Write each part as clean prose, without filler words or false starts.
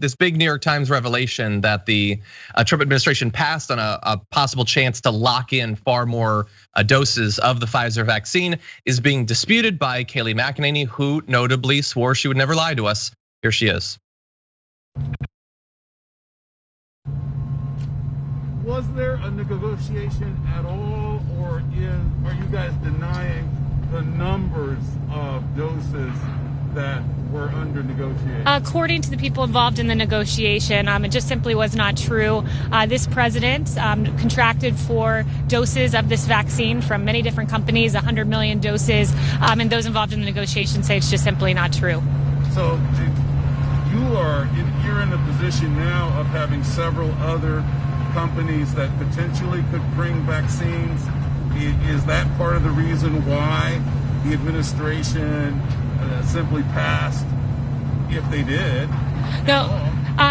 this big New York Times revelation that the Trump administration passed on a possible chance to lock in far more doses of the Pfizer vaccine is being disputed by Kayleigh McEnany, who notably swore she would never lie to us. Here she is. Was there a negotiation at all, or are you guys denying the numbers of doses that were under negotiation? According to the people involved in the negotiation, it just simply was not true. This president contracted for doses of this vaccine from many different companies, 100 million doses, and those involved in the negotiation say it's just simply not true. So you're in a position now of having several other companies that potentially could bring vaccines. Is that part of the reason why the administration simply passed, if they did? No.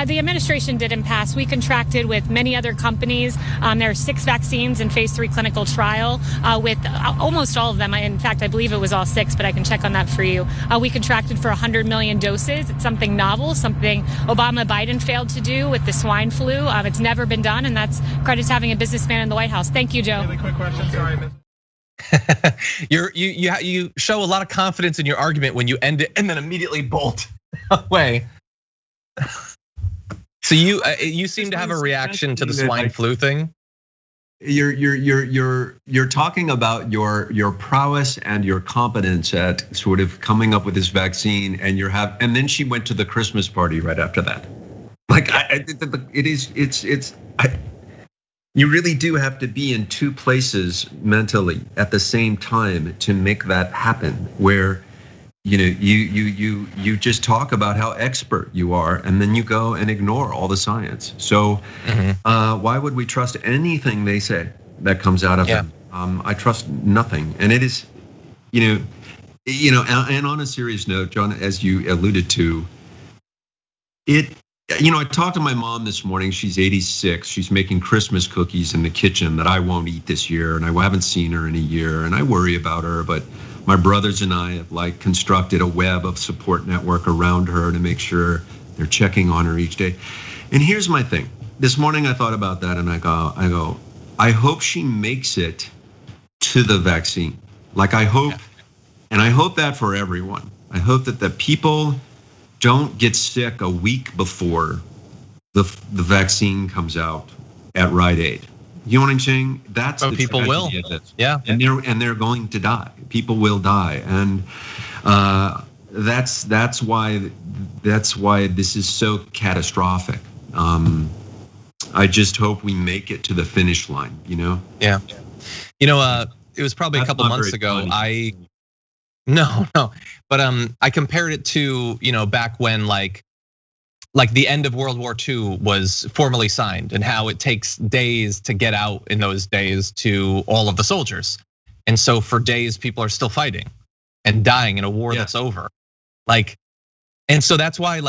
The administration didn't pass. We contracted with many other companies. There are 6 vaccines in phase 3 clinical trial with almost all of them. In fact, I believe it was all 6, but I can check on that for you. We contracted for 100 million doses. It's something novel, something Obama-Biden failed to do with the swine flu. It's never been done, and that's credit to having a businessman in the White House. Thank you, Joe. Really quick question, sorry. You show a lot of confidence in your argument when you end it and then immediately bolt away. So you seem to have a reaction to the swine flu thing. You're talking about your prowess and your competence at sort of coming up with this vaccine, and then she went to the Christmas party right after that. Like you really do have to be in 2 places mentally at the same time to make that happen. Where you just talk about how expert you are, and then you go and ignore all the science. So why would we trust anything they say that comes out of them? I trust nothing, and it is, and on a serious note, John, as you alluded to, I talked to my mom this morning. She's 86. She's making Christmas cookies in the kitchen that I won't eat this year, and I haven't seen her in a year, and I worry about her. But my brothers and I have constructed a web of support network around her to make sure they're checking on her each day. And here's my thing. This morning I thought about that, and I go, I hope she makes it to the vaccine. I hope, and I hope that for everyone. I hope that the people don't get sick a week before the vaccine comes out at Rite Aid. You know what I'm saying? That's the people will. Yeah, and they're going to die. People will die, and that's why this is so catastrophic. I just hope we make it to the finish line. Yeah. It was probably a couple months ago. No, but I compared it to back when like the end of World War II was formally signed, and how it takes days to get out in those days to all of the soldiers, and so for days people are still fighting and dying in a war that's over, and so that's why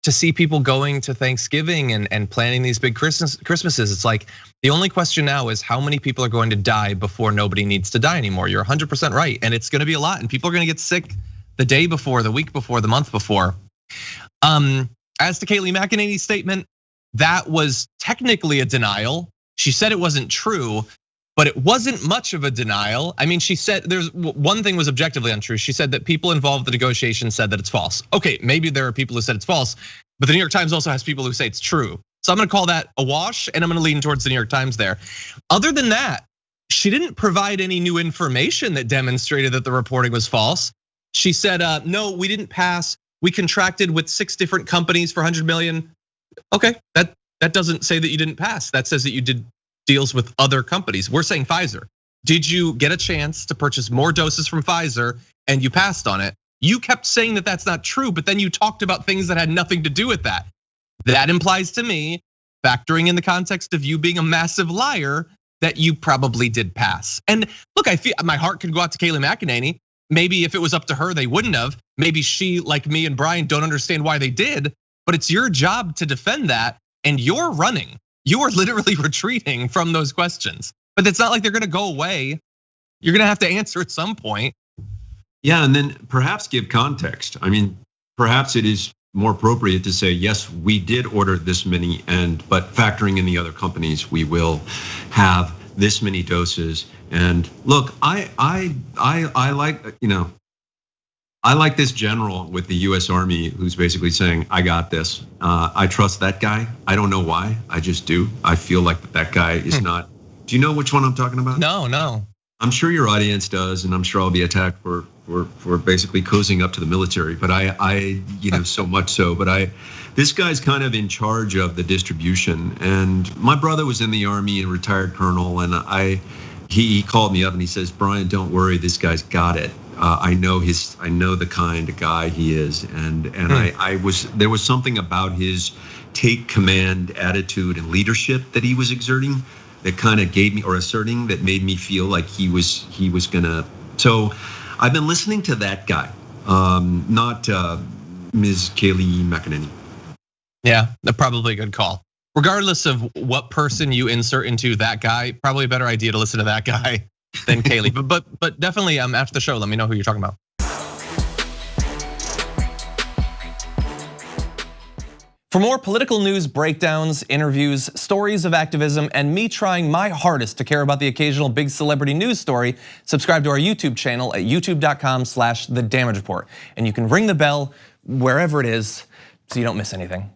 to see people going to Thanksgiving and planning these big Christmases, it's like the only question now is how many people are going to die before nobody needs to die anymore. You're 100% right, and it's going to be a lot, and people are going to get sick the day before, the week before, the month before. As to Kayleigh McEnany's statement, that was technically a denial. She said it wasn't true, but it wasn't much of a denial. I mean, she said there's one thing was objectively untrue. She said that people involved in the negotiation said that it's false. Okay, maybe there are people who said it's false, but the New York Times also has people who say it's true. So I'm gonna call that a wash, and I'm gonna lean towards the New York Times there. Other than that, she didn't provide any new information that demonstrated that the reporting was false. She said, no, we didn't pass. We contracted with 6 different companies for 100 million. Okay, that doesn't say that you didn't pass. That says that you did deals with other companies. We're saying Pfizer. Did you get a chance to purchase more doses from Pfizer and you passed on it? You kept saying that that's not true, but then you talked about things that had nothing to do with that. That implies to me, factoring in the context of you being a massive liar, that you probably did pass. And look, I feel my heart could go out to Kayleigh McEnany. Maybe if it was up to her, they wouldn't have. Maybe she, like me and Brian, don't understand why they did, but it's your job to defend that, and you're running. You are literally retreating from those questions, but it's not like they're gonna go away. You're gonna have to answer at some point. Yeah, and then perhaps give context. I mean, perhaps it is more appropriate to say, yes, we did order this many, but factoring in the other companies, we will have this many doses. And look, I like, I like this general with the US Army who's basically saying, I got this. I trust that guy. I don't know why, I just do. I feel like that guy is not. Do you know which one I'm talking about? No. I'm sure your audience does, and I'm sure I'll be attacked for basically cozying up to the military. But I so much so. But this guy's kind of in charge of the distribution. And my brother was in the Army, a retired colonel, and he called me up and he says, Brian, don't worry, this guy's got it. I know the kind of guy he is, and there was something about his take command attitude and leadership that he was exerting that kind of gave me, or asserting, that made me feel like he was gonna. So I've been listening to that guy, not Ms. Kayleigh McEnany. Yeah, probably a good call. Regardless of what person you insert into that guy, probably a better idea to listen to that guy than Kayleigh. But definitely after the show, let me know who you're talking about. For more political news, breakdowns, interviews, stories of activism, and me trying my hardest to care about the occasional big celebrity news story, subscribe to our YouTube channel at youtube.com/The Damage Report. And you can ring the bell wherever it is so you don't miss anything.